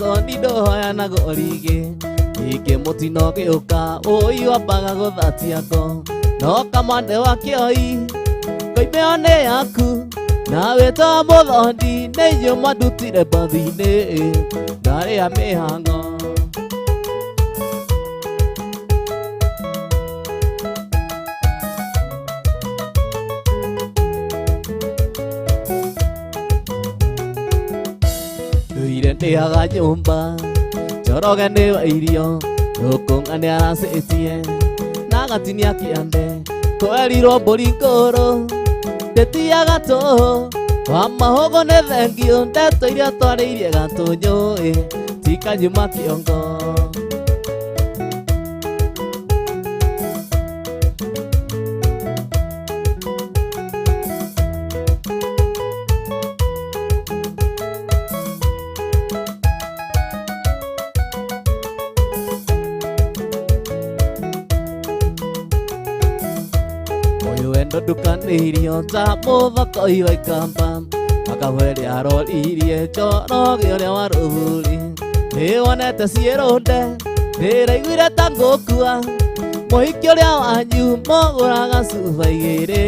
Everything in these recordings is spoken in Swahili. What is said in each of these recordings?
so nido ya na gorige ike mutino gioka oi wambaga guthatia ngo no kamande wa kioi koimeone yaku nawe to muthondi nĩinyuĩ mwandutire mbathi-inĩ ndarĩa mĩhang'o nduire ndĩaga nyũmba Njoroge nĩ wa irio Rũkũng'a nĩaracĩtie na gatinia kĩande twerirwo mbũri ngũrũ ndĩtiaga tũhũ wa mahogo nĩ thengio ndeto iria twarĩirie gatũnyũ tikanyuma kĩongo ndukanĩirio ta mũthoko wa Ikamba akahwere aroririe Njoroge ũrĩa wa Rũthuri nĩwonete ciĩrũnde ndĩraiguire ta ngũkua mũhiki ũrĩa wanyu mũgũraga cuba igĩrĩ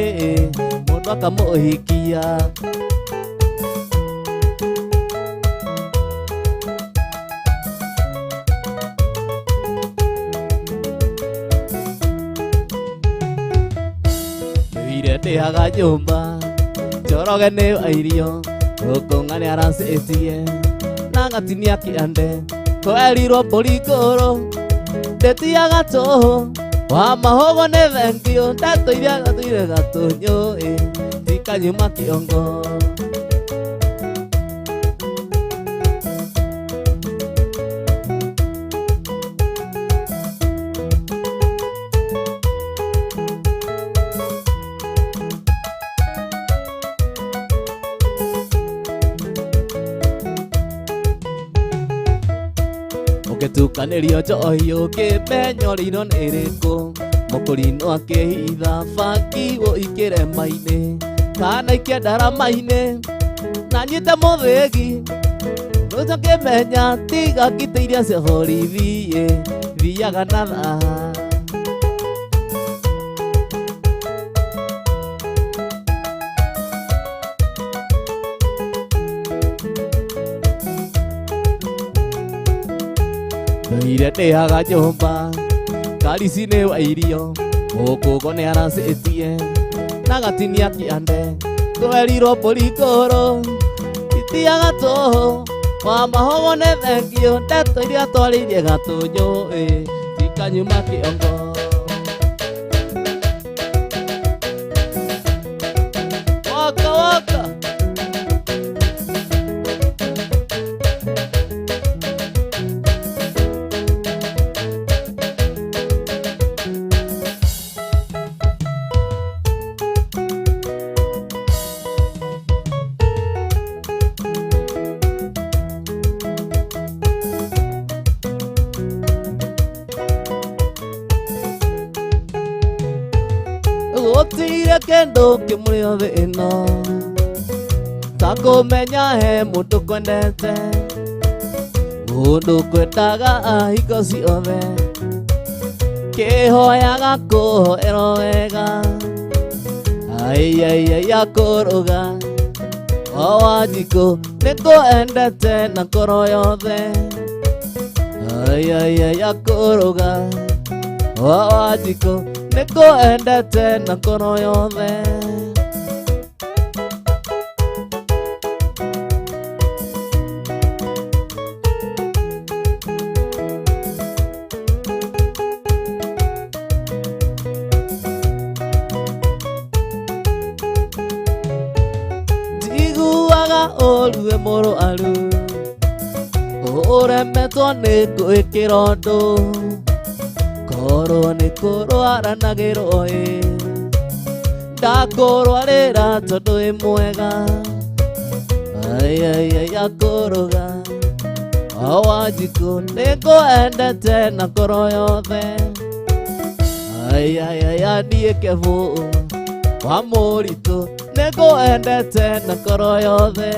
mũndũ akamũhikia ndĩaga nyũmba Njoroge nĩ wa irio Rũkũng'a nĩaracĩtie na gatinia kĩande twerirwo mbũri ngũrũ ndĩtiaga tũhũ wa mahogo nĩ thengio ndeto iria gatũire gatũnyũ tikanyuma kĩongo Ũgĩtukanĩrio njohi ũkĩmenya ũrĩino nĩ ĩrĩkũ mũkũrinũ akĩhitha bangi ũikĩre mai-inĩ kana ikie ndarama-inĩ na nyite mũthĩgi rũcio ngĩmenya tiga ngite iria cia borithi thiaga na thaha nduire ndĩaga nyũmba Karici nĩ wa irio Mũkũngũ nĩaracĩtie na gatinia kĩande twerirwo mbũri ngũrũ itiaga tũhũ wa mahogo nĩ thengio ndeto iria twarĩirie gatũnyũ tikanyuma kĩongo waka waka gũtirĩ kĩndũ kĩmũrĩ thĩ ĩno ta kũmenya he mũndũ kwendete mũndũ kwendaga hingo ciothe kĩhoyaga kũhoerwo wega akũrũga o Wanjikũ nĩngwendete na ngoro yothe akũrũga o Wanjikũ nĩngwendete na ngoro yothe njiguaga ũrue mũrũaru ũremetwo nĩ gwĩkĩra ũndũ korwo nĩ kũrwaranagĩrwo ndakũrwarĩra tondũ wĩ mwega akũrũga o Wanjikũ nĩngwendete na ngoro yothe niĩ Kebũ wa Mũritũ nĩngwendete na ngoro yothe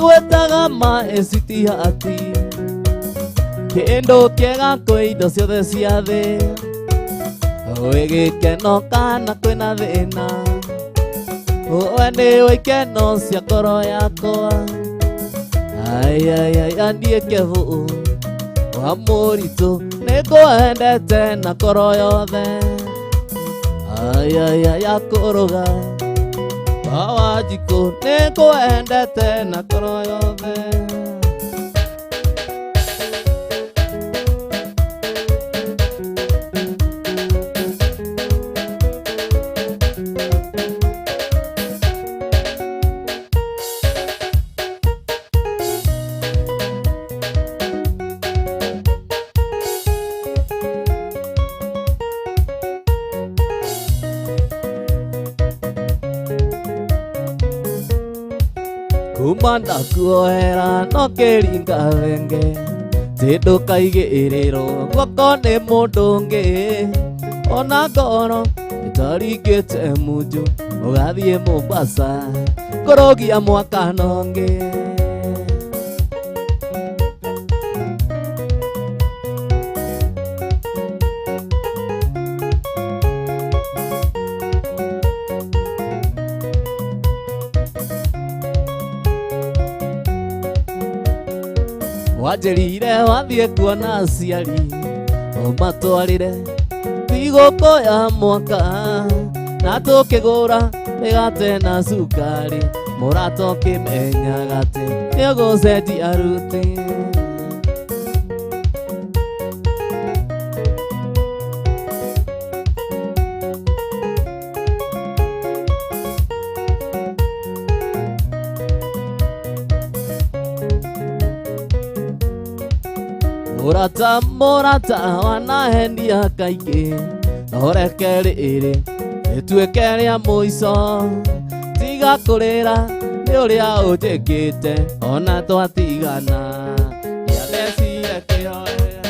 gwetaga maeciti hati kindu kiega kwi indo ciothe cia thi wi gikeno kana kwina thina we ni wi ikeno cia ngoro yakwa andie kevu wa muritu ningwendete na ngoro yothe yakuruga Wanjiku ningwendete na ngoro yothe kumanda kuohera no kiringa thenge tindukaigiriro guoko ni mundu ungi ona ngoro itaringite munju ugathie Mombasa kurogia mwaka nongi wanjirire wathie kuona aciari matwarire thigũkũ ya mwaka na tukigura migate na cukari mũrata ũkĩmenyaga atĩ nĩũgũcenjia aruti Murata wanahendia kaingĩ noreke rĩrĩ rĩtuĩke rĩa mũico tiga kũrĩra nĩ ũrĩa ũnjĩkĩte ona twatigana gĩathecire kĩhoya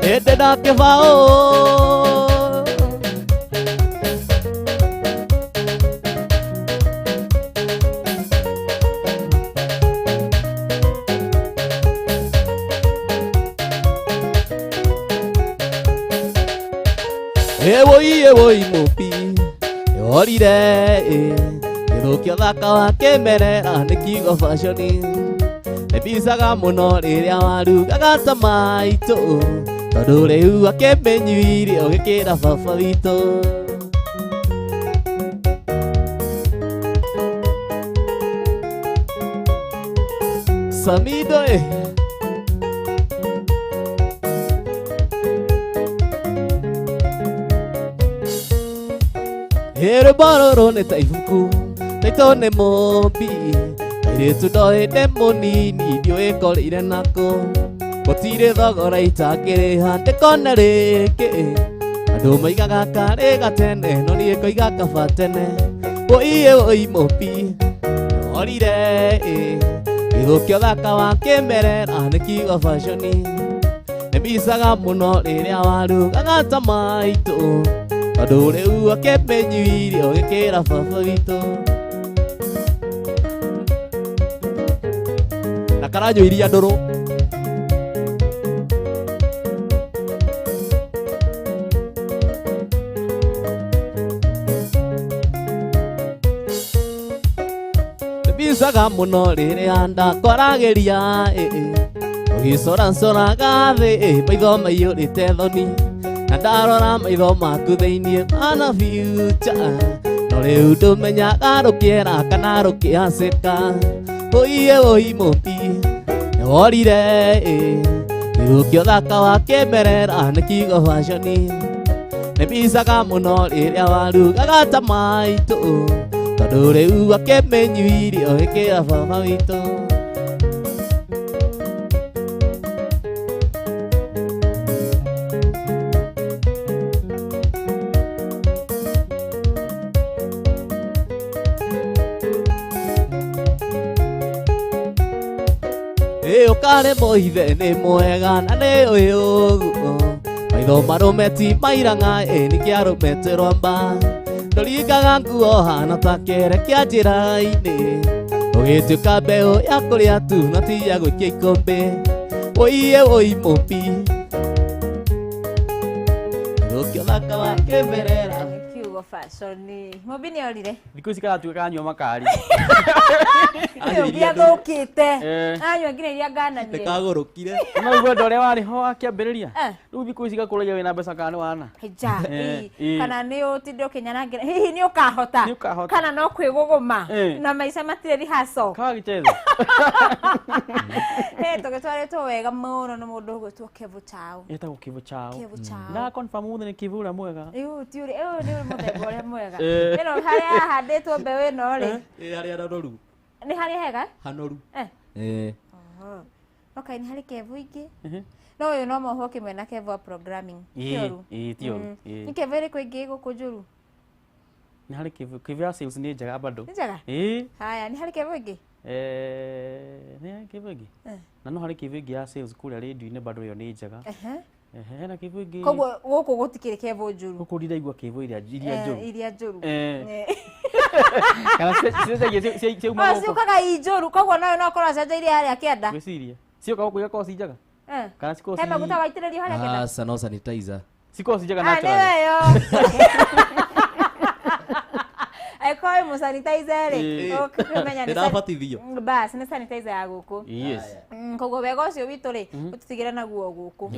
hĩndĩ ndakĩbaũ Ewoi mupi yorire githukio thaka wa kimerera nĩ kiugo fashioni ebisaga muno rĩrĩa warugaga ta maitũ tondũ rĩu akĩmenyuire ũgĩkĩra baba witũ Samido Here baroro ne taifuku taitone mobi airetu ndohete munini ndiũĩkorire nako gũtirĩ thogora itakĩrĩha ndĩkona rĩngĩ andũ maigaga karĩ gatene no niĩ ngoiga kaba tene woi mobi yorire gĩthũkio thaka wa kĩmerera nĩ kiugo fashioni nĩmbicaga mũno rĩrĩa warugaga ta maitũ tondũ rĩu akĩmenyuire ũgĩkĩra baba witũ na karanjũiria ndũrũ nĩmbicaga mũno rĩrĩa ndakwaragĩria ũgĩcoracoraga thĩ maitho maiyũrĩte thoni na ndarora maitho maku thĩinĩ mana future no rĩu ndũmenyaga rũkĩera kana rũkĩhacĩka woi mũmbi nĩworire gĩthũkio thaka wa kĩmerera nĩ kiugo fashioni nĩmbicaga mũno rĩrĩa warugaga ta maitũ tondũ rĩu akĩmenyuire ũgĩkĩra baba witũ ũkarĩ mũhithe nĩ mwega na nĩ ũyũ maitho marumeti mairanga nĩkĩ arũmete rwamba ndũringaga nguo hana ta kere kĩa njĩra-inĩ ũgĩtuĩka mbeũ ya kũrĩa tu na ti ya gũikia ikũmbĩ ũiye ũi mũmbi gũkĩthaka wa kĩmerera fashion Mobi ni orire Thikũ ici karatuĩka kanyua makari Ndio thũkĩte anyua nginya iria ngananie Ndikagũrũkire no igwe ndore warĩ ho akĩambĩrĩria rĩu thikũ ici gakũrĩgia wĩna mbeca kana wana ja kana nĩ ũtinde ũkĩnyanangira hihi nĩ ũkahota kana no kwĩgũgũma na maica matirĩ rihaso kagichezo tũgĩtwarĩtwo wega mũno nĩ mũndũ ũgwĩtwo Kevu Chao etagwo Kevu Chao na confirm mũthĩ nĩ Kevu ũrĩa mwega nĩ mũthemba ũrĩa mwega ĩno harĩa handĩtwo mbeũ ĩno rĩ harĩa hanoru nĩ harĩa hega hanoru okay nĩ harĩ Kevu ingĩ no ũyũ no mohwo kĩmwena Kevu programming tioru nĩ Kevu ĩrĩkũ ingĩ gũkũ njũru nĩ harĩ Kevu ya sales nĩ njega bado nĩ njega haya nĩ harĩ Kevu ingĩ nĩ Kevu ingĩ na no harĩ Kevu ingĩ ya sales kũrĩa radio-inĩ bado ĩyo nĩ njega na Kevu ingĩ koguo gũkũ gũtikĩrĩ Kevu njũru gũkũ ndiraigua Kevu iria njũru kana ciũkaga i njũru koguo nayo no korwo acenjeirie harĩa kĩanda gwĩciria cioka gũkũ igakorwo ci njega kana cikorwo he maguta waitĩrĩrio harĩa kĩanda no sanitizer cikorwo ci njega natural Aikoi mu sanitizer ũkĩmenya nĩ ndabatithio bas nĩ sanitizer ya gũkũ yes koguo wega ũcio witũ rĩ ũtutigĩre naguo gũkũ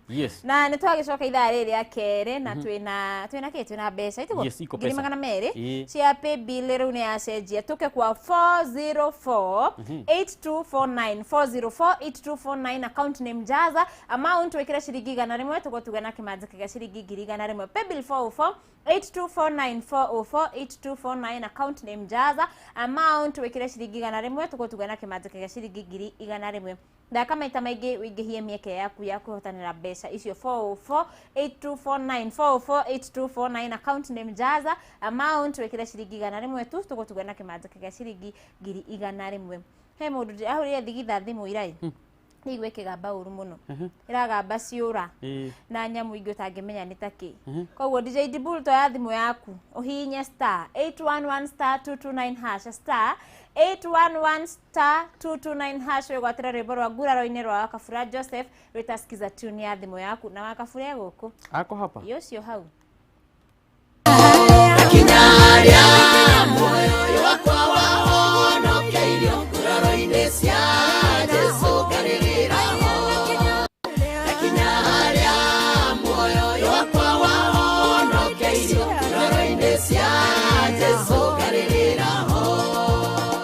yes na nĩ twagĩcoka ithaa rĩrĩ rĩa kerĩ na twĩna kĩ twĩna mbeca itigo 200 cia paybill rĩu nĩ yacenjia tũke kwa 4048249 4048249 account name Jaza amount wĩkĩre ciringi 100 tũgotuga na kĩmanjĩka gĩa ciringi 100 paybill 4048249 4048249 account name Jaza amount wĩkĩre ciringi 100 tũgotuga na kĩmanjĩka gĩa ciringi 100 ndaka maita maingĩ wĩingĩhie mĩeke yaku ya kũhotanĩra mbeca icio 4048249 4048249 account name Jaza amount wĩkĩre ciringi 100 tu tũgotuga na kĩmanjĩka gĩa ciringi 100 he mũndũ ahũrire thigitha thimũ irai nĩigwe kĩgamba ũru mũno ĩragamba ciũra na nyamũ ingĩ ũtangĩmenya nĩ takĩ koguo DJ Dibul to ya thimũ yaku ũhihinye *811*229# *811*229# wĩgwatĩre rwĩmbo rwa nguraro-inĩ rwa Wakabura Joseph rwĩtasikiza tune ya thimũ yaku na Wakabura gũkũ ako hapa yocio hau Kinyaria moyo wakwa wahonokeirio nguraro-inĩ cia Jesu karĩrĩra ho Kinyaria moyo wakwa wahonokeirio nguraro-inĩ cia Jesu karĩrĩra ho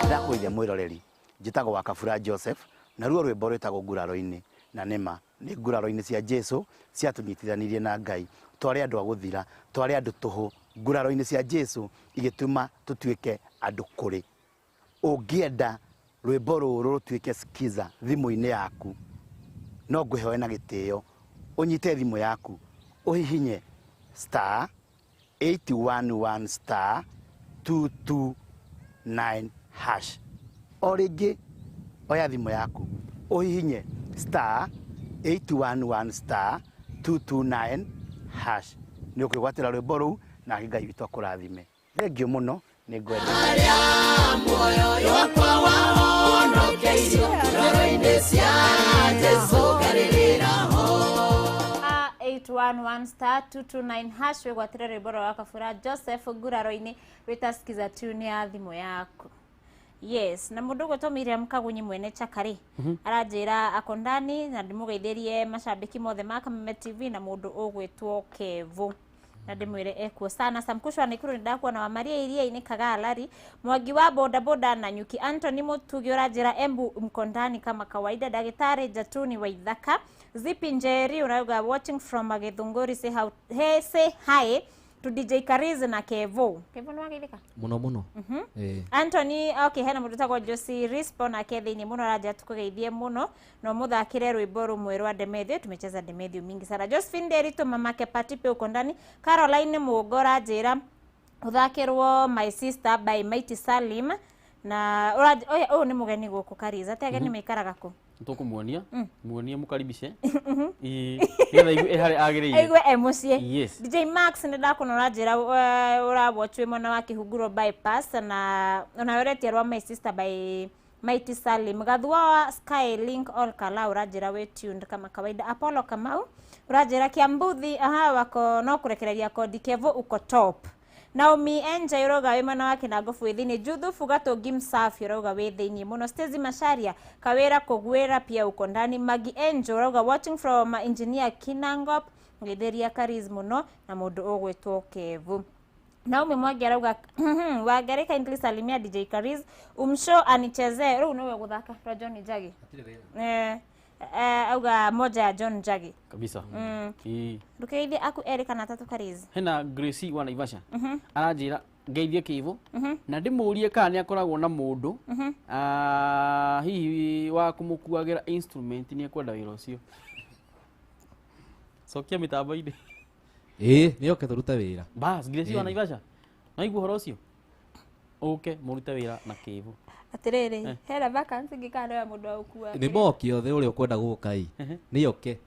ndakwĩthia mwĩroreri njĩtagwo Wakabura Joseph na ruo rwĩmbo rwĩtagwo nguraro-inĩ na nĩma nĩ nguraro-inĩ cia Jesu ciatũnyitithanirie na Ngai twarĩ andũ a gũthira twarĩ andũ tũhũ nguraro-inĩ cia Jesu igĩtuma tũtuĩke andũ kũrĩ ũngĩenda rwĩmbo rũrũ rũtuĩke skiza thimũ-inĩ yaku no ngũhewe na gĩtĩo ũnyite thimũ yaku ũhihinye *811*229# o rĩngĩ oya thimũ yaku ũhihinye *811*229# nĩ ũkwĩgwatĩra rwĩmbo rũu na Ngai witũ akũrathime thengio mũno nĩ ngwenda moyo wakwa wahonokeirio nguraro-inĩ cia Jesu karĩrĩra ho 811*229# wĩgwatĩre rwĩmbo rwa Wakabura Joseph nguraro-inĩ wĩtasikiza tune ya thimũ yaku yes na mũndũ ũgwĩtwo Miriam Kagunyi mwene Chakari aranjĩra akondani na ndĩmũgeithĩrie macambĩki mothe ma Kameme TV na mũndũ ũgwĩtwo Kevu na ndĩmwĩre ekuo sana Samkushwa Naikuru nĩ ndakuona wa Maria Iria-inĩ Kagalari Mwangi wa boda boda na Nyuki Anthony Mutugi ũranjĩra Embu Mkondani kama kawaida Dagĩtarĩ Jatuni Waithaka Zipi Njeri unauga watching from Githunguri say hi to DJ Kariz na Kevo nĩ wageithĩka mũno Anthony okay hena mũndũ tagwo Josie Rispo na Kethini mũno aranjĩra tũkũgeithie mũno no mũthakĩre rwĩmbo rũmwe rwa Demethio tumecheza Demethio mingi sana Josephine Derito mamake Patipe uko ndani Caroline Mugora njĩra ũthakĩrwo My Sister by Mighty Salim na ũyũ nĩ mũgeni gũkũ Kariz ati ageni maikaraga kũ Tukumuonia muonie mukaribishe getha hari agiriire aigwe emucie. Yes. DJ Max nä ndakunora njä ra ũrabwachwe mwena wa Kĩhunguro bypass na unayoretia rwa My Sister by Mighty Salim gathua wa Skylink all kala urajira we tuned kama kawaida. Apollo Kamau urajira Kiambuthi wako no kurekereria kodi Kevo uko top. Naomi Enja iroga we mana wake na gofu withini Juthu Fugato Gimsafi iroga withini muno. Stezi Masharia Kawera Kogwera pia uko ndani. Magi Enjo iroga watching from engineer Kinangop ngitheria Karis muno na mundu ogwetwo Kevu. Naomi Mwangi arauga wagari kindly salimia DJ Karis umsho anicheze ru niwe guthaka ro John Njagi auga moja ya John Njagi kabisa. Ndukeithie aku Erika na tatu Karis hena Gracie wa Naivasha aranjira ngeithie Kivu na ndimurie kana ni akoragwo na mundu hihi wa kumukuagira instrument ni ekwenda wira ucio sokia mitambo-ini nä oke tå rute wä ra bas Gracie wa Naivasha na igua horo ucio oke murute wira na Kivu atiriri hera vacancy ngikanda ya mundu wa gukua nä moke othe å rä a å kwenda gå kai nä oke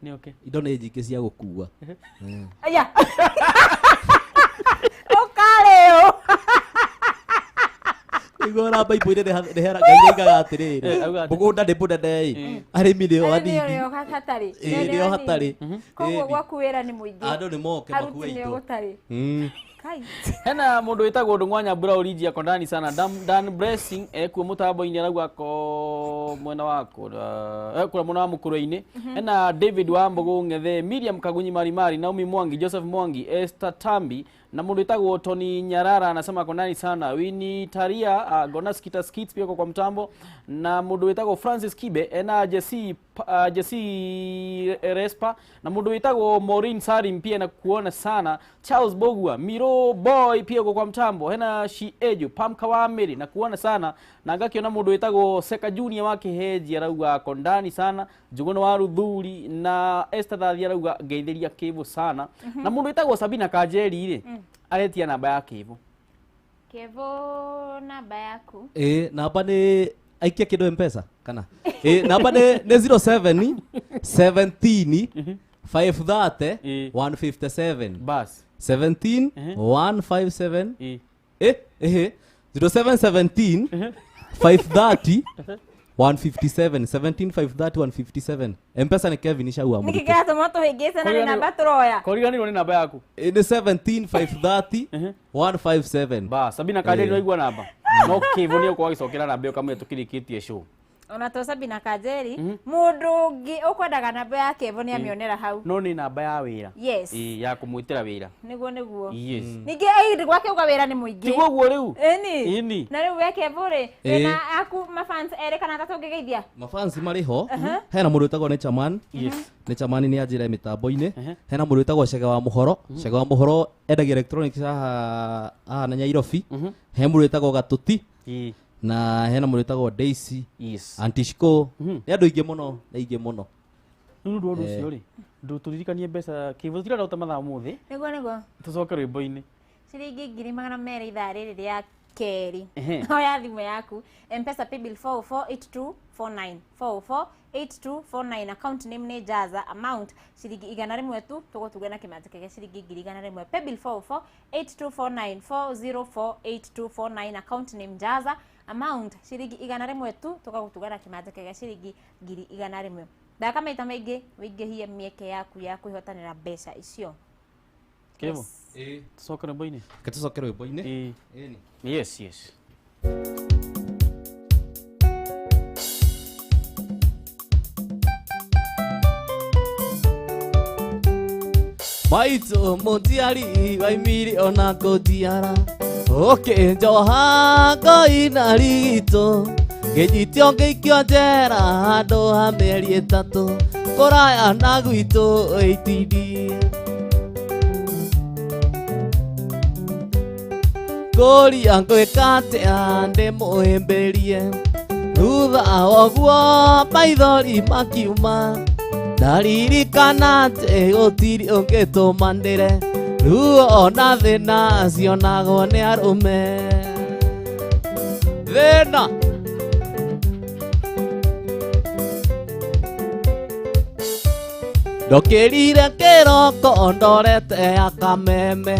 indo nä njingä cia gå kua aya ukareo igå ra mbaimbo-inä nä hera ngai aigaga atä rä rä må gå nda ndä må nene arä mi nä o anini nä o hatarä koguo gwaku wä ra nä må ingä andå nä moke makue nä indo gåtarä kai hena mundu witagwo Ndung'wanya Brauliji ako ndani sana. Dan Blessing ekuo mutambo-ini arauga ko mwena wako ekura mwena wa Mukuru-ini. Hena David Wambugu Ngethe, Miriam Kagunyi Marimari, Naomi Mwangi, Joseph Mwangi, Esther Tambi na mundu witagwo Tony Nyarara anasema ako ndani sana. Winnie Taria Gona Skita Skits pia kwa mtambo na mundu witagwo Francis Kibe ena Jesse Respa na mundu witagwo Maureen Sarim pia na kuona sana. Charles Bogua Miro Boy pia kwa mtambo. Hena Shiejo Pam Kawamiri na kuona sana na ngakiona mundu witagwo Seka Junior wake Heji arauga ako ndani sana. Jugono wa Ruthuri na Esther Thathi arauga ngeithĩria Kivu sana na mundu witagwo Sabina Kanjeri ri aretia namba ya Kivu namba yaku namba nä aikia kä ndå M-Pesa kana namba nä 07 17 530 157 bas 17 157 0717 530 157 17 530 157 M-Pesa nä Kevin Shaua niki gato moto higese na namba turoya koriganirwo ni namba yaku nä 17 530 157 ba Sabina Kanjeri waigua namba no Kivu ni uko agicokera namba yo kamwe tukirikitie show ona to Sabina Kanjeri mundu ngi ukwendaga namba ya Kevo ni amionera hau no ni namba ya wira yes ya kumwitira wira niguo yes ningi aidi gwake uga wira ni muingi tiguo guo riu ini na riu weke bure na aku mafans Erika na tatu ngigeithia mafans mari ho hena mundu witagwo nä Chaman nä Chaman nä anjä mitambo-inä hena mundu witagwo Cege wa Muhoro endagia electronics na Nyairobi he mundu witagwo Gatuti na hena mundu witagwo Daisy Antishko nä andå ingä må no ndu ndu ucio ri ndu turirikanie mbeca Kivu tira rauta mathaa muthi niguo tucoke rwimbo-ini ciringi 200 ithaa riri ria keri oya thimu yaku M-Pesa paybill 448249 448249 account name ni Jaza amount ciringi 100 tu tugotugana kimanzi kege ciringi 100 paybill 448249 4048249 account name Jaza amount ciringi 100 tu tugotugana kimanzi kege ciringi 100 ndaka maita maingi wingihie mieke yaku ya kwihotanira mbeca icio Kivu tucoke rwimbo-ini tucoke rwimbo-ini yes Maito Montiari waimiri ona kotiara oke njoha ngoina rito ngĩnyitio ngĩikio njera handũ ha mĩeri 3 kũraya na gwitũ ĩtindie ngũria ngwĩka atĩa ndĩmũhĩmbĩrie thutha woguo maithori makiuma ndaririkana atĩ gũtirĩ ũngĩtũmanĩre rĩu ona thĩna cionagwo nĩ arũme thĩna ndokĩrire kĩroko ndorete akameme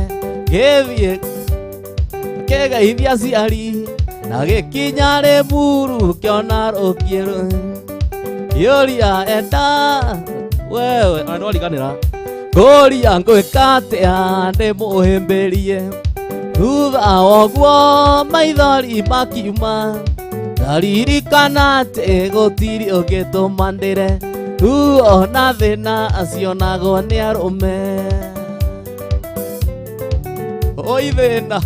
gĩthiĩ kĩgeithia aciari na gĩkinya Rĩmuru kĩona rũkirũ kĩũria enda wewe anoriganĩra kũria ngwĩka atĩa ndĩmũhĩmbĩrie thutha woguo maithori makiuma ndaririkana atĩ gũtirĩ ũngĩtũma ndĩre rĩu ona thĩna acionagwo nĩ arũme oi thĩna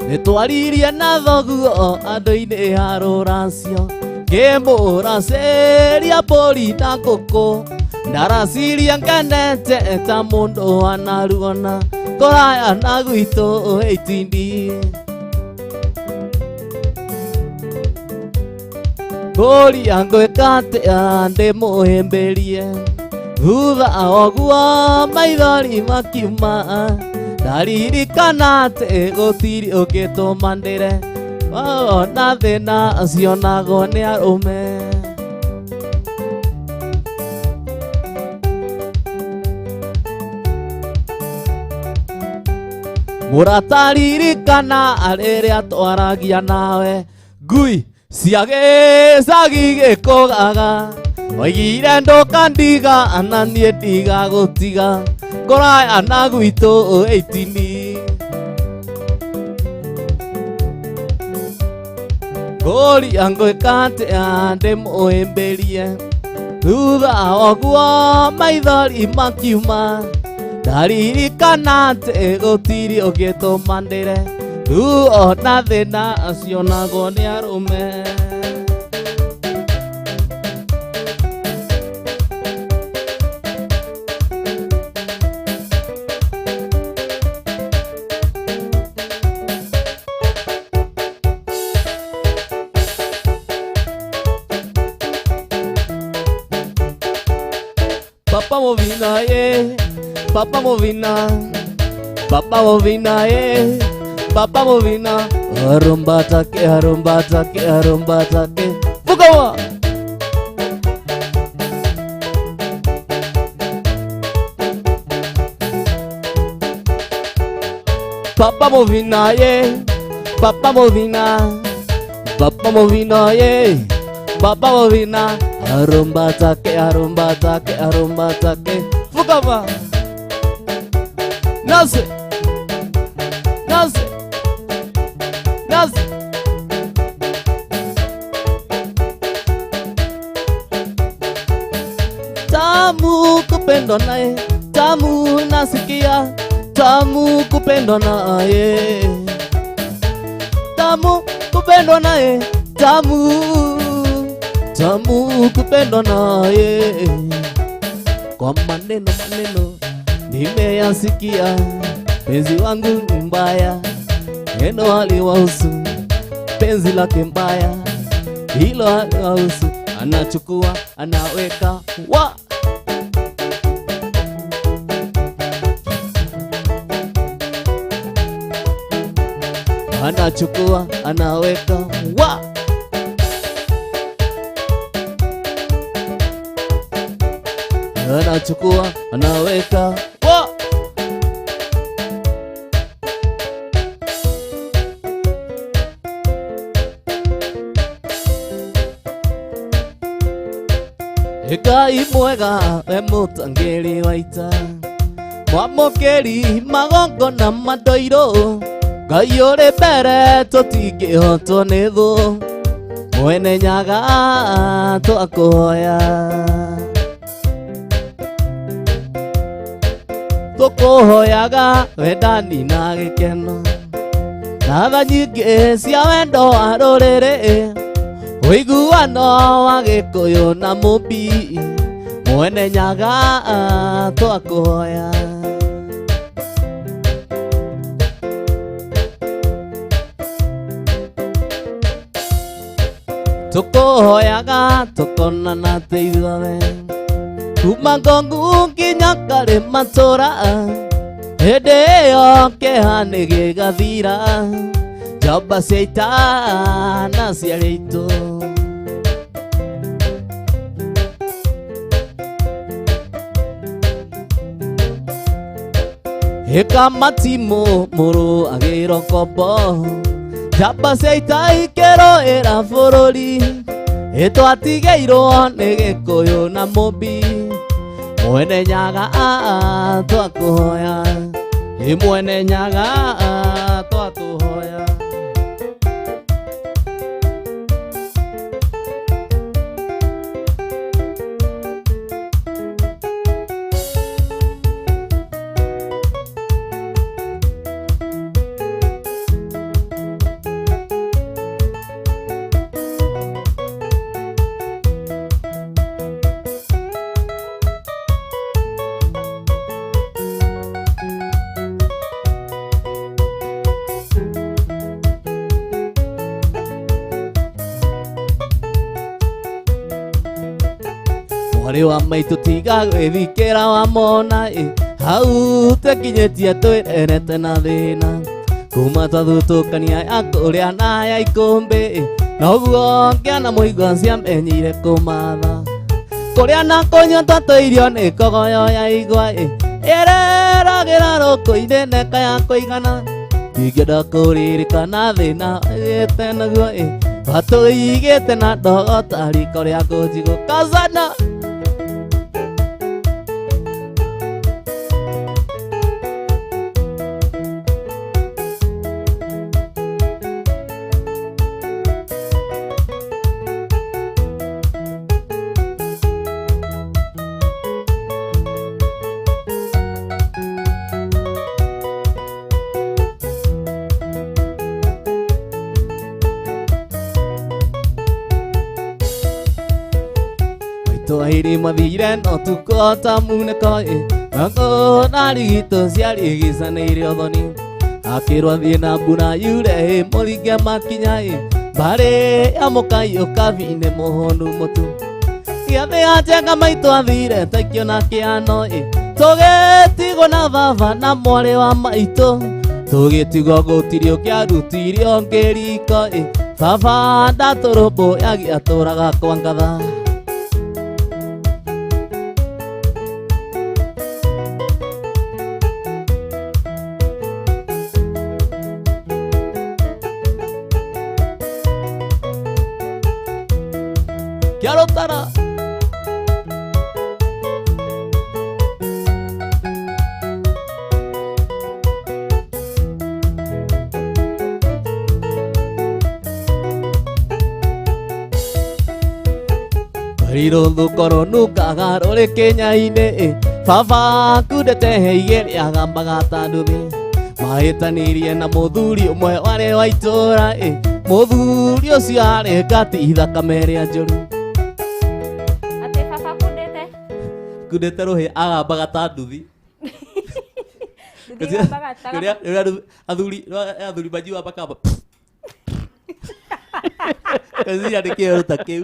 nĩtwaririe na thoguo andũ-inĩ a rũracio ngĩmũracĩria mbũri na ngũkũ ndaraciria ngenete ta mũndũ wanaruona kũraya na gwitũ itindi kũria ngwĩka atĩa ndĩmũhĩmbĩrie thutha woguo maithori makiuma ndaririkana atĩ gũtirĩ ũngĩtũma ndĩre ona thĩna acionagwo nĩ arũme mũrataririkana rĩrĩa twaragia nawe ngui cia gĩcagi gĩkũgaga oigire ndũkandiga na niĩ ndigagũtiga kũraya na gwitũ itini kũria ngwĩka atĩa ndĩmũhĩmbĩrie thutha woguo maithori makiuma ndaririkana atĩ gũtirĩ ũngĩtũma ndĩre rĩu ona thĩna acionagwo nĩ arũme Papa Movina, yeah. Papa Movina, Papa Movina, yeah. Papa Movina, arumba take, arumba take, arumba take. Fukawa. Papa Movina, yeah. Papa Movina, Papa Movina, yeah. Papa Movina, arumba take, arumba take, arumba take. Fukawa. Nase, nase, nase. Tamu kupendwa naye, tamu nasikia, tamu kupendwa naye, tamu kupendwa naye, tamu, tamu kupendwa naye. Kwa maneno maneno nimeyasikia, penzi wangu mbaya, neno haliwahusu, penzi lake mbaya, hilo haliwahusu, anachukua anaweka wa anachukua anaweka wa anachukua anaweka wa Ngai mwega we mũtangĩri wa ita mwamũkĩri magongona mandoirũ Ngai ũrĩ mbere tũtingĩhotwo nĩ thũ mwene nyaga twakũhoya tũkũhoyaga wendani na gĩkeno na tha nyingĩ cia wendo wa rũrĩrĩ ũiguano wa Gĩkũyũ na Mũmbi mwene nyaga twakũhoya tũkũhoyaga tũkonana teithawe kuma Ngong'u nginya Karĩmatũra hĩndĩ ĩyo kĩeha nĩ gĩgathira njamba cia ita na cia rĩitũ Eka matimu muru agiro kobo Jamba seita ikero era forori Eto atigeiro nege koyo na mobi Mwene nyaga twakuhoya Mwene nyaga twatuhoya Mwari wa maitu tiga gwithikira wa mona hau tekinyetie twirerete na thina kuma twathutukania ya kuria na ya ikumbi noguo ngiana muigua ciamenyire kumatha kuria na kunyua twatũirio nĩ kogoyo ya igwa ĩreragira rũkũ-inĩ neka ya kũigana ingĩenda kũririkana thĩna ĩgĩte naguo watũigĩte na ndogo ta riko rĩa ngũnjigũ kazana Twahiri mathire no tukota muneko Mango narigito ciarigicanĩire ũthoni Akĩrwo thiĩ na mbura yure mũringe makinya Mbarĩ ya mũkaiyũ kabi-inĩ mũhũnu mũtu Gĩathĩ ya njenga maitũ athire tekio na kĩano Tũgĩtigwo na baba na mwarĩ wa maitũ Tũgĩtigwo gũtirĩ ũkĩarutirio ngĩriko Baba ndatũrũmbũyagia atũraga kwa ngatha Quiero tara Bariro thukoro nukaga rore Kenya-inĩ Baba kundete heigĩrĩ agambaga ta nduthi Mahĩtanĩirie na mũthuri ũmwe warĩ wa itũũra Mũthuri ũcio arĩ ngati thakame ĩrĩa njũru Kundete rohe agambaga ta nduthi athuri manjua makamba Kazi ya nikio ta kiu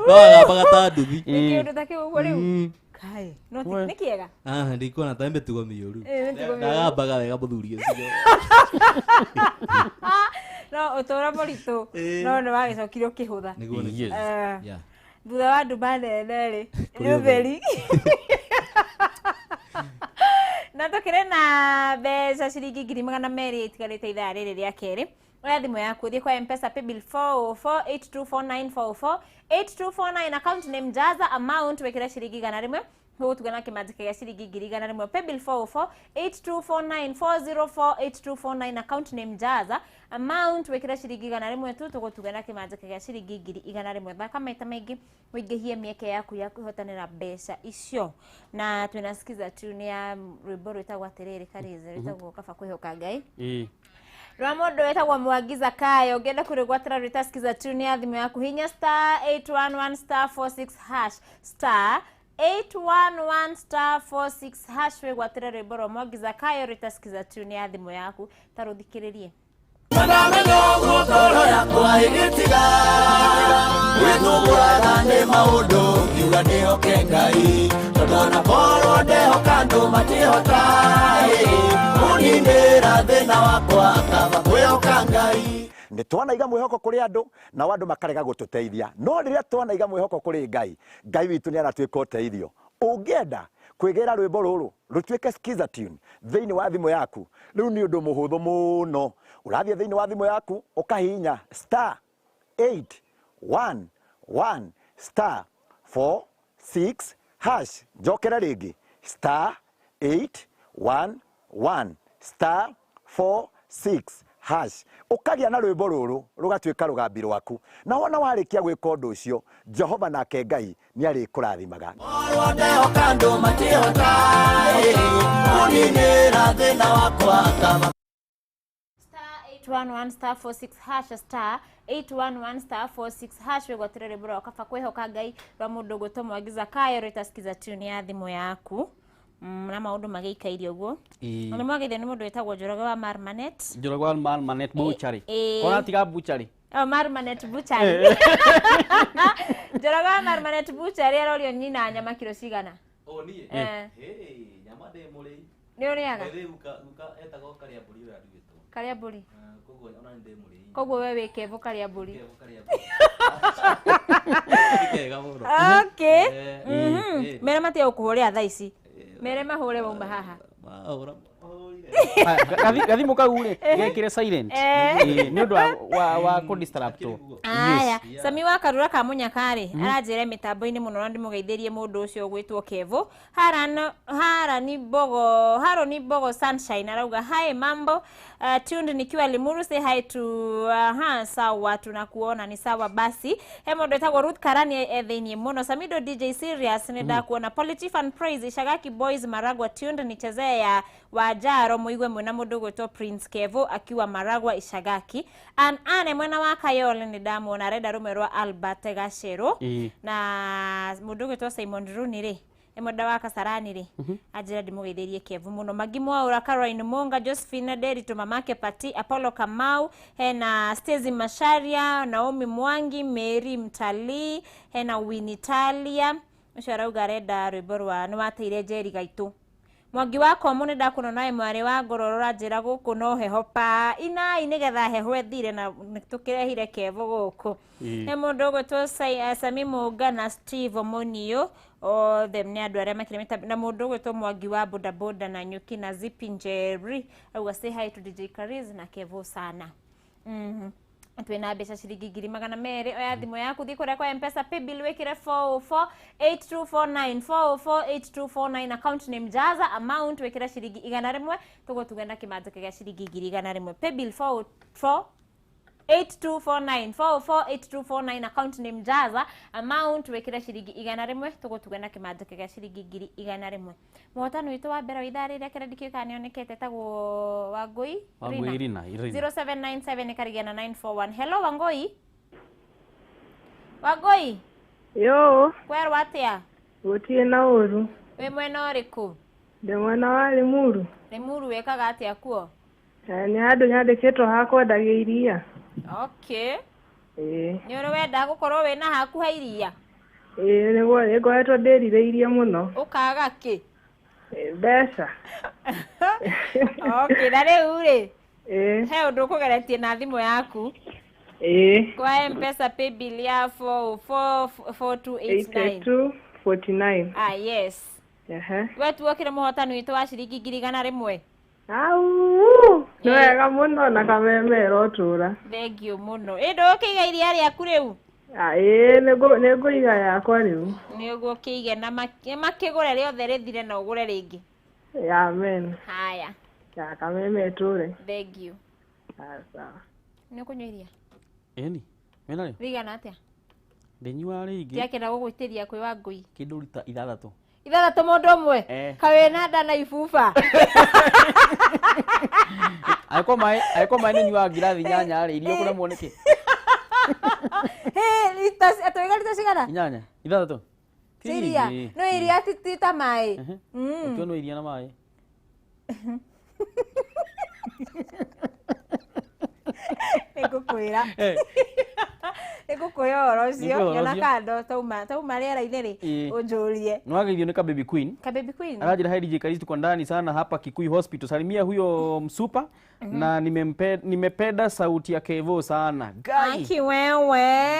no agambaga ta nduthi Nikio ta kiu ũguo rĩu Kai no nikiega ndikuona ta mĩtugo mĩũru agambaga wega mũthuri ũcio No ũtũũra mũritũ no nĩ wagĩcokire ũkĩhũtha nĩguo thutha wa nduma nene-rĩ nĩ ũtheri na tũkĩrĩ na mbeca ciringi 200 itigarĩte ithaa rĩrĩ rĩa kerĩ oya thimũ yaku thiĩ kwa M-Pesa paybill 404824944 8249 account name Jaza amount wekĩra ciringi 100 gũtugana kĩmanjĩka gĩa ciringi 100 paybill 4048249 4048249 account name Jaza amount wekĩra ciringi 100 tu tũgũtugana kĩmanjĩka gĩa ciringi 100 thaka maita maingĩ wĩingĩhie mĩeke yaku ya kwĩhotanĩra mbeca icio na twĩnasikiza tune ya rwĩmbo rwĩtagwo atĩrĩrĩ Karize rwĩtagwo kaba kwĩhoka Ngai rwa mũndũ wĩtagwo Mwangiza Kayo ũngĩenda kũrĩgwatĩra rwĩtasikiza tune ya thimũ yaku hinya star 811 star 46 hash star 811 star 46 hash wĩgwatĩre rwĩmbo rwa Mwangiza Kayo rwĩtasikiza tune ya thimũ yaku ta rũthikĩrĩrie Manamenya gũtoro yakwa ĩgĩtiga wĩthũgũraga nĩ maũndũ ngiuga ndĩhoke Ngai tondũ na korwo ndehoka andũ matihota ũninĩra thĩna wakwa kaba kwĩhoka Ngai nĩ twanaiga mwĩhoko kũrĩ andũ na andũ makarega gũtũteithia no rĩrĩa twanaiga mwĩhoko kũrĩ Ngai Ngai witũ nĩ aratwĩka ũteithio ũngĩenda kwigera rwimbo ruru rutwike skiza tune thiini wa thimu yaku riu ni undu muhuthu muno urathie thiini wa thimu yaku ukahinya *811 *46 hash jokera ringi *811 *46 hash ukagia na rwimbo ruru rugatwika rugambi rwaku na wona warikia gwika undu ucio Jehova nake Ngai ni ari kurathimaga Orwondeho kandu matihota uninira thina wakwa kama *811 *46 hash *811 *46 hash wegwatirere bro kafa kwehoka Ngai rwa mundu gutomwagiza kayo ritaskiza tune ya thimu yaku na maundu magikairio guo na mwagithia ni mundu wetagwo Njoroge wa Marmanet Buchari kona tiga Buchari Marmanet Buchari Njoroge wa Marmanet Buchari arorio nyina nyama kilo cigana ni nyama de muri ni uriaga uka etagwo karia mburi ura ndigitwo karia mburi koguo ona ndi muri koguo we wikevo karia mburi okay mere mate ukuhuria thaa ici mere mahure wauma haha gathimu kau ri gekire silent ni undu wa ku disrupt aya Sami wa Karura ka Munyakari aranjire mitambo-ini muno na ndimugeithĩrie mundu ucio gwitwo Kevo Harani Bogo Sunshine arauga hi mambo tuned nikiwa Limuru say hi to sawa tunakuona ni sawa basi he mundu etagwo Ruth Karani ethĩnie muno Samido DJ Serious ni ndakuona Positive and Praise Shagaki Boys Maragwa tuned nichezea ya Wajaro muigwe mwena mundu gwitwo Prince Kevo akiwa Maragwa Ishagaki ane mwena wa Kayole ni ndamuona Reda Rumerwa Albert Gashero na mundu gwitwo Simon Runi ri emoda wa Kasarani ri ajira ndimugeithĩrie Kevo muno Magimu wa Ura Caroline Monga Josephine Deri to mamake Pati Apollo Kamau hena Stezi Masharia Naomi Mwangi Mary Mtali hena Winitalia ushara Reda Ruberwa no wateire Jerry Gaitu Mwangi wako mune ndakuno nae mwari wa Ngororora njira guku no heho pa ina nigetha heho ethire na tukirehire Kevo guku he mundu gwitwo Sami Muga na Steve Omonio them ni andu aria makire na mundu gwitwo Mwangi wa bodaboda na Nyuki na Zipi Njeri auga say hi to DJ Kariz na Kevo sana twina mbeca ciringi 200 oya thimu yaku thi kuria kwa M-Pesa paybill wekire 4048249 4048249 account name Jaza amount wekire ciringi 100 tugo tugenda kimanjo kia ciringi 100 paybill 4048249 account name Jaza amount wekire ciringi 100 tugo tugenda kimanjo kia ciringi 100 muhotani witu wa mbere ithari ria kira ndikika nionekete tagwo Wangui Rina 0797 karigana 941 hello Wangui Yo kwerwa atia gutie na uru we mwena uriku ndi mwena wa Limuru wekaga atia kuo ni andu nyandikitwo hakwendagia iria okay ni uri wenda gukorwo wina haku ha iria niguo ngoretwo ndĩrirĩirie mũno ukaga ki mbeca okay na rĩu rĩ he ũndũ ũkũgeretie na thimũ yaku kwa M-Pesa paybill ya 44289 yes we tuokire mũhotani witũ wa ciringi 100 au nĩ wega mũno na kamemero ũtũra thank you mũno ĩndũ ũkĩiga iria rĩaku rĩu nĩ ngũiga yakwa rĩu nĩ ũguo kĩige na makĩgũre rĩothe rĩthire na ũgũre rĩngĩ amen haya ya kameme tũre thank you sawa nĩ ũkũnyua iria eni wena rĩ rigana atĩa ndĩnyua rĩngĩ ndiakĩenda gũgwĩtĩria kwĩ Wangui kĩndũ rita 6 mũndũ ũmwe kawe na nda na ibuba aiko mai nĩ nyua ngirathi nyanya rĩ irio kũremwo nĩkĩ litas atoiga litas cigana nyanya 6 iria no iria tita mai ukio no iria na mai Nĩngũkwĩra ũcio Nĩngũkwĩra nyona ũcio. kando tauma rĩera-inĩ rĩ Ĩĩ. ũnjũrie. Nĩwagithio nĩ ka Baby Queen. Ka Baby Queen. Anajira hai DJ Kalisto kwa ndani sana hapa Kikuyu Hospital. Salimia huyo msupa na nimependa sauti ya Kevo sana. Gai. Aki wewe.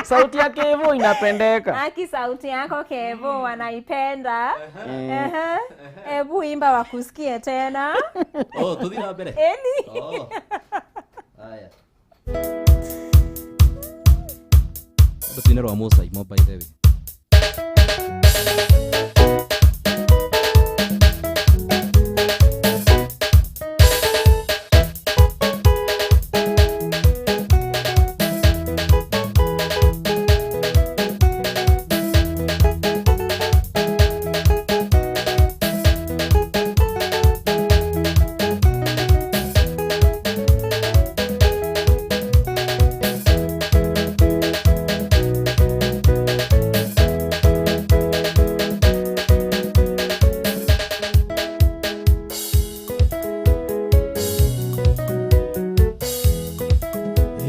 Sauti ya Kevo inapendeka. Aki sauti yako Kevo wanaipenda. Ebu imba wakusikie tena. Oh, tuthi na mbere. Eni. Oh. Haya. Rũcine rwa Mũsaimo by the way.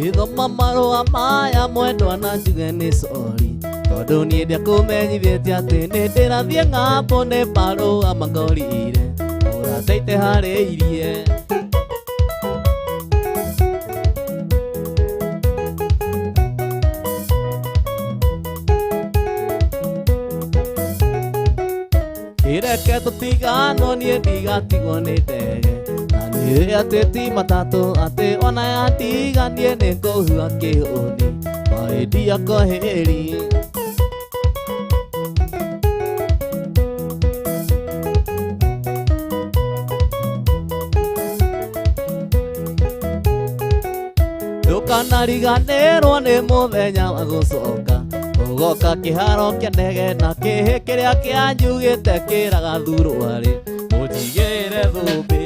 Ithoma marũa maya mwendwa na njuge nĩ sorry tondũ niĩ ndiakũmenyithĩtie atĩ nĩ ndĩrathiĩ ng'ambo nĩ marũa mangorire ũrateite harĩirie kĩreke tũtiganwo niĩ ndigatigwo nĩ ndege na nĩ atĩ ti matatũ atĩ ona yatiganie nĩ ngũhua kĩhũni mahĩndia kwaheri ndũkanariganĩrwo nĩ mũthenya wa gũcoka ũgoka kĩharo kĩa ndege na kĩhĩ kĩrĩa kĩanjugĩte kĩraga thurwarĩ mũnjigĩre thũmbĩ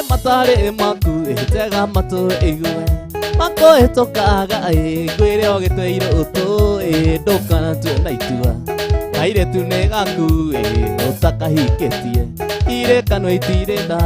matarĩ maku ĩtega matũ igue makũhĩtũkaga ngwĩre ũgĩtweire ũtũĩ ndũkana tuona itua kairĩtu nĩ gaku ũtakahikĩtie irĩkanwo itirĩ nda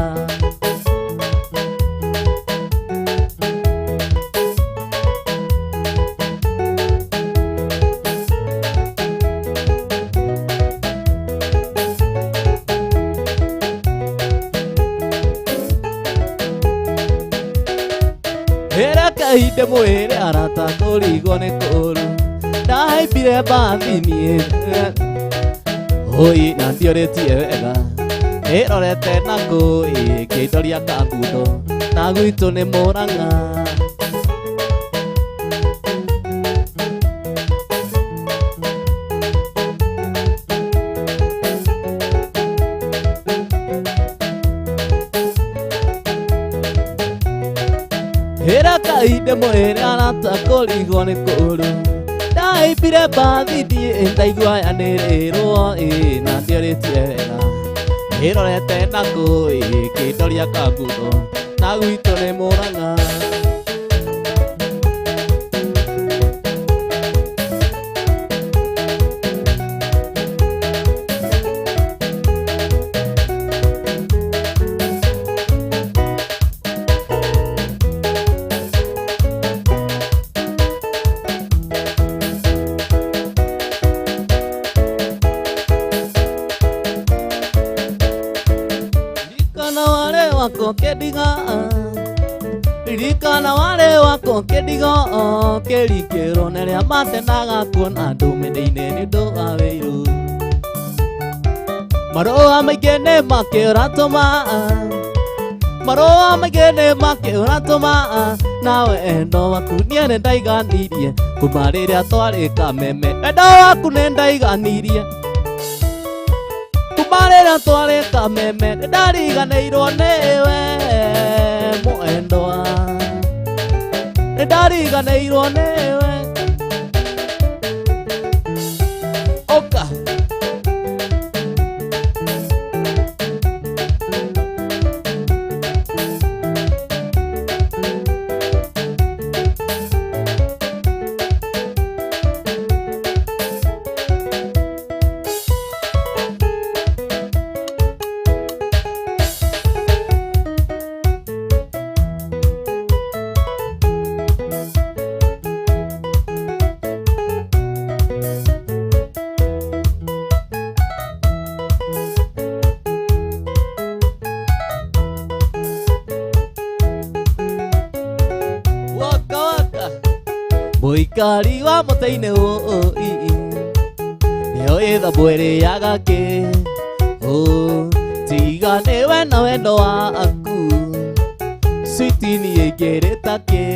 Inde mwĩre arata kũrigwo nĩ kũru ndahaimbire mbathi niĩ hũi na ndiorĩtie wega nĩrorete na ngũĩ ngĩindoria kangundo na gwitũ nĩ Mũrang'a inde mwĩre arata kũrigwo nĩ kũru ndahaimbire mbathi ndiĩ ndaigua yanĩrĩrwo na ndiorĩtie wega nĩrorete na ngũĩ ngĩindoria kangundo na gwitũ nĩ Mũrang'a ririkana wale wako kĩndigo kĩringĩrwo nĩ rĩa matenaga kuona ndũmĩrĩinĩ nĩ ũndũ wa wĩiru marũa maingĩ nĩ makĩũratũma marũa maingĩ nĩ makĩũratũma nawe endo waku niĩ nĩ ndaiganirie kuma rĩrĩa twarĩ kameme endo waku nĩ ndaiganirie kuma rĩrĩa twarĩ kameme nĩ ndariganĩirwo nĩwe mwendwa nĩ ndariganĩirwo nĩwe Mũikari wa mũtĩ-inĩ nĩyo ĩthabwĩrĩ ya gakĩ tiga nĩwe na wendo waku switi niĩ ingĩrĩta kĩ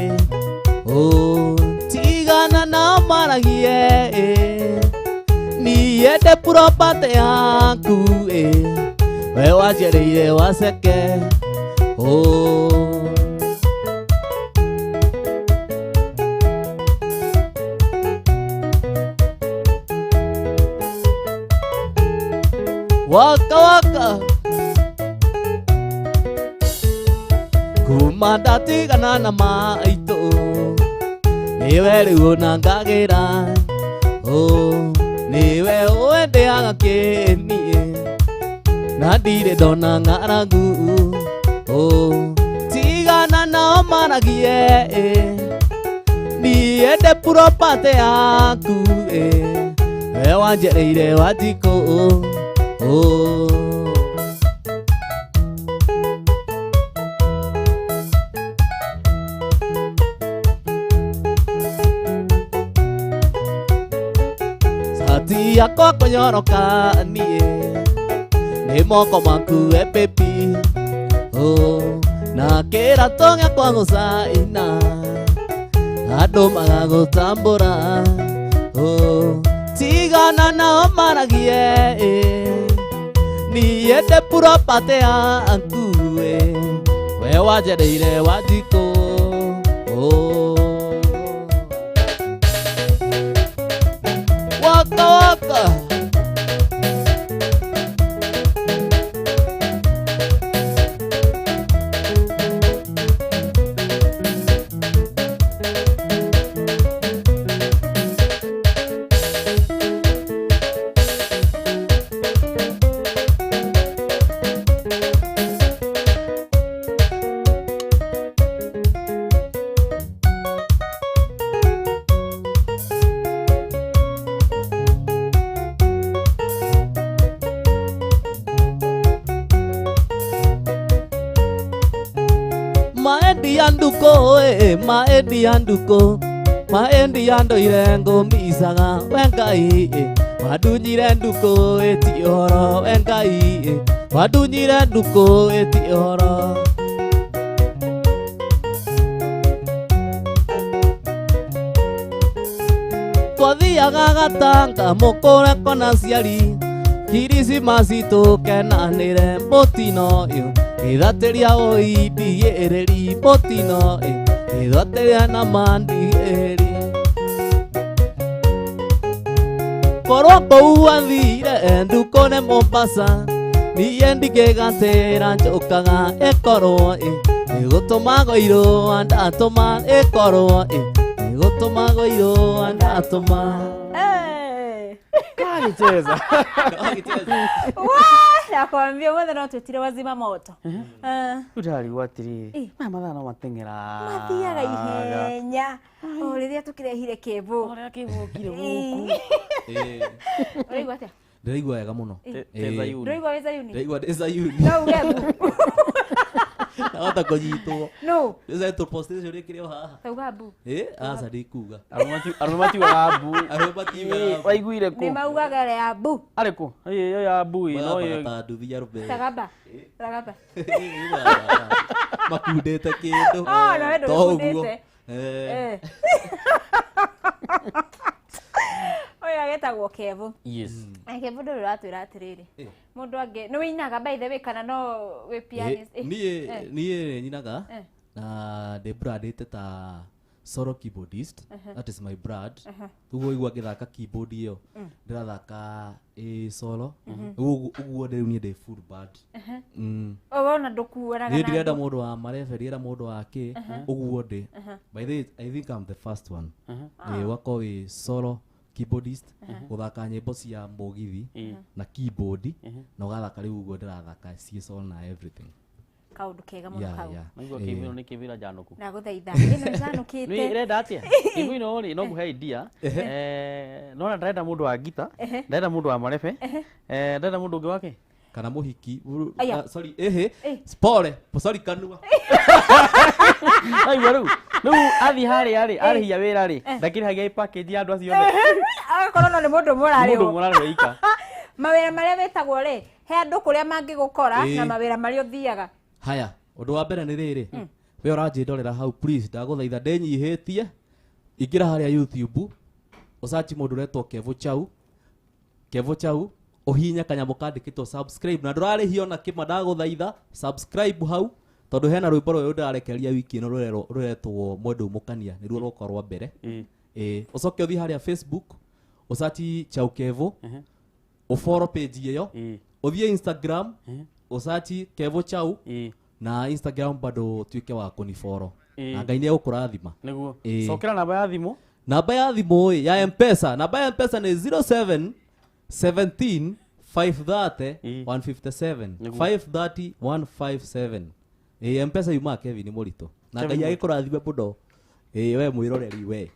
tigana na maragie niĩ ndĩ property yaku we wanjereire waceke waka waka kuma ndatigana na maitũ niwe rĩu ũnangagĩra niwe ũwendeaga kĩniĩ na ndirĩ ndona ng'aragu tigana nao maragie niĩ ndĩ property yaku we wanjereire Wanjikũ sati yakwa kũnyoroka niĩ nĩ moko maku we baby na kĩratũ gĩakwa gũcaina andũ magagũtambũra tigana nao maragie niĩ ndĩ property yaku we wanjereire Wanjikũ waka waka maendi ya ndũire ngũmicaga we Ngai wandunyire ndukũ ti ũhoro we Ngai wandunyire ndukũ ti ũhoro twathiaga gatanga mũkũre kona ciari Kirismasi tũkenanĩre mũtino ũyũ ithatĩria ũindigĩrĩri mũtino ithatĩria na mandigĩrĩ korwo kũu athire ndukũ-nĩ Mombasa niĩ ndingĩgatĩra njũkaga ĩkorwo ĩgũtũmagwo irũa ndatũma ĩkorwo ĩgũtũmagwo irũa ndatũma Alicheza. Nakwambia mothe no twĩtire wazima moto. Utarigwo atĩrĩrĩ mathaa no mateng'era mathiaga ihenya rĩrĩa tũkĩrehire kĩbũ ũrĩa kĩbũkire gũkũ ũraigua atĩa? Ndĩraigua wega mũno. Ndĩraigua wĩ Zayuni? Ndĩraigua ndĩ Zayuni. No ugebu. Ahota kũnyitwo. No. Nĩcetwo postation ĩkĩrĩ haha. Tauga mbu. Aca ndikuga. Arũme matiugaga mbu. Arũme matiugaga. Waiguire kũ? Nĩ maugaga ya mbu. Arĩ kũ? Ĩyo ya mbu ĩno ĩyo. Ta nduthi ya rũbe. Ragaba. Ragaba. Makundĩte kĩndũ. No wendo makundĩte. Oya getagwo Kevo. Yes. Kevo ndũrĩ ũratwĩra atĩrĩrĩ. Mũndũ angĩ nĩ wĩinaga by the way kana no wĩ pianist? Niĩ nyinaga na ndĩ brandĩte ta solo keyboardist. That is my brand. Ũguo igua ngĩthaka keyboard ĩyo ndĩrathaka solo. Ũguo rĩu ndĩ full band. Wona ndũkuanaga na niĩ ndirenda mũndũ wa marebe ndirenda mũndũ wa kĩ ũguo ndĩ. By the way, I think I'm the first one. Wako wĩ solo keyboardist gũthaka nyĩmbo cia mũgithi na keyboard na ũgathaka rĩu ũguo ndĩrathaka ciĩ solo na everything. Kaundu kega mũno kau. Naigua kĩbino nĩ kĩbira njanũku. Ndagũthaitha ĩno njanũkĩte. Nĩ ĩrenda atĩa? Kĩbino rĩ no mũhe idea. No ndarenda mũndũ wa gita, ndarenda mũndũ wa marebe, ndarenda mũndũ ũngĩ wake. Kana mũhiki. Sorry, sorry kanua. Naigua rĩu Rĩu athi harĩa arĩhia wĩra rĩ ndakĩrĩhagia package ya andũ acio othe. Agakorwo no nĩ mũndũ mũrarĩho. Mũndũ mũrarĩho ika. Mawĩra marĩa wĩtagwo rĩ, he andũ kũrĩa mangĩgũkora na mawĩra marĩa ũthiaga. Haya, ũndũ wa mbere nĩ rĩrĩ. We ũranjĩndorera hau please ndagũthaitha ndenyihĩtie. Ingĩra harĩa YouTube, ũsachi mũndũ ũretwo Kevo Chau, ũhinya kanyamũ kandĩkĩtwo subscribe na ndũrarĩhio na kĩma ndagũthaitha subscribe hau tondũ hena rwĩmbo rũrũ ndĩrarekereria wiki ĩno rũretwo Mwendwa Ũmũkania nĩruo rũkorwo rwa mbere. Ũcoke ũthiĩ harĩa Facebook, ũsachi Chau Kevo, ũfollow page ĩyo, ũthiĩ Instagram, ũsachi Kevo Chau na Instagram bado tuĩke wa kũnifollow. Na Ngai nĩ egũkũrathima. Nĩguo. Cokera namba ya thimũ. Namba ya thimũ ya M-Pesa, namba ya M-Pesa nĩ 07 17 530 157 530 157. M-Pesa yuma Kevin mũritũ. Na Ngai agĩkũrathime mũno. We mwĩroreri we.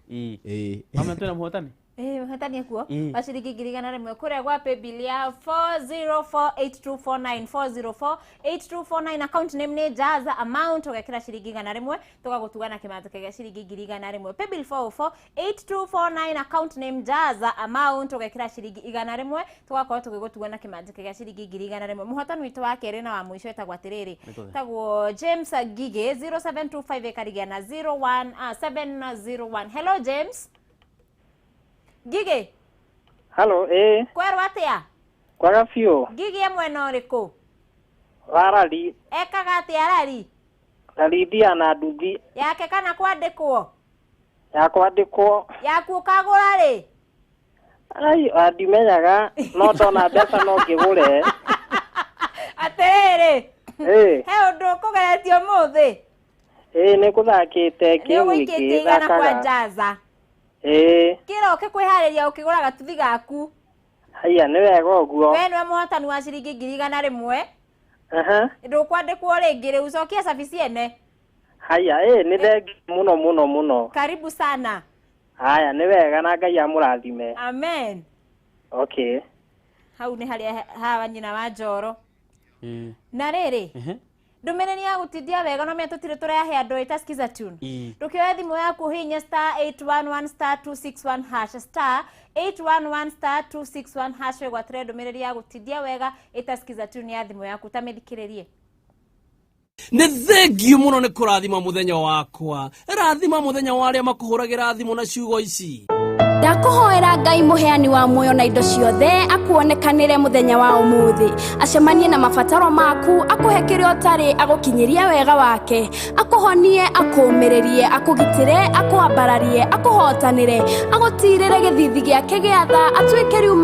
Mama twĩna mũhotani. Mũhotani ekuo wa ciringi 100 kũrĩa gwa paybill ya 4048249 4048249 account name nĩ Jaza amount ũgekĩra ciringi 100 tũgagũtuga na kĩmanjĩka gĩa ciringi 100 paybill 4048249 account name Jaza amount ũgekĩra ciringi 100 tũgakorwo tũgĩgũtuga na kĩmanjĩka gĩa ciringi 100 mũhotani witũ wa kerĩ na wa mũico etagwo atĩrĩrĩ tagwo James Gige 0725 ekarigia na 01701. Hello James. Gigi. Hello, Kwerwo atia? Kwaga biũ. Gigi mwena ũrĩkũ? Rarari. Ekaga atia Rari? Rarithia na nduthi. Yake kana kwandĩkwo? Ya kwandĩkwo. Yaku ũkagũra rĩ? Ai, ndimenyaga, no tona mbeca no ngĩgũre. Atĩrĩrĩ. He ũndũ ũkũgeretio mũthĩ? Nĩ kũthakĩte kĩu gĩkĩ. Nĩ ũgũikĩtie igana kwa Jaza. Kira ũkĩkwĩharĩria ũkĩgũra gatuthi gaku. Haya nĩ wega ũguo. We nĩwe mũhotani wa ciringi 100. Ndũkwandĩkwo rĩngĩ rĩu cokia cabi ciene. Haya nĩ thengi mũno. Karibu sana. Haya nĩ wega na Ngai amũrathime. Amen. Okay. Hau nĩ harĩa hawa nyina wa Njoro. Na rĩrĩ. Ndũmĩrĩri ya gũtithia wega no mĩatũtire tũrehe andũ ĩta skiza tune. Ndũkĩoya thimũ yaku hihinya *811*261# *811*261# wegwatĩre ndũmĩrĩri ya gũtithia wega ĩta skiza tune ya thimũ yaku tamĩthikĩrĩrie. Nĩ thengio mũno nĩ kũrathima mũthenya wakwa. Rathima mũthenya wa arĩa makũhũragĩra thimũ na ciugo ici. Ndakuhoera Ngai muheani wa muoyo na indo ciothe akuonekanire muthenya wa umuthi acemanie na mabataro maku akuhe kĩrĩa ũtarĩ agũkinyirie wega wake akuhonie akuũmĩrĩrie akugitire akuambararie akuhotanire agutirire gĩthithi gĩake gĩa tha atuĩke riuma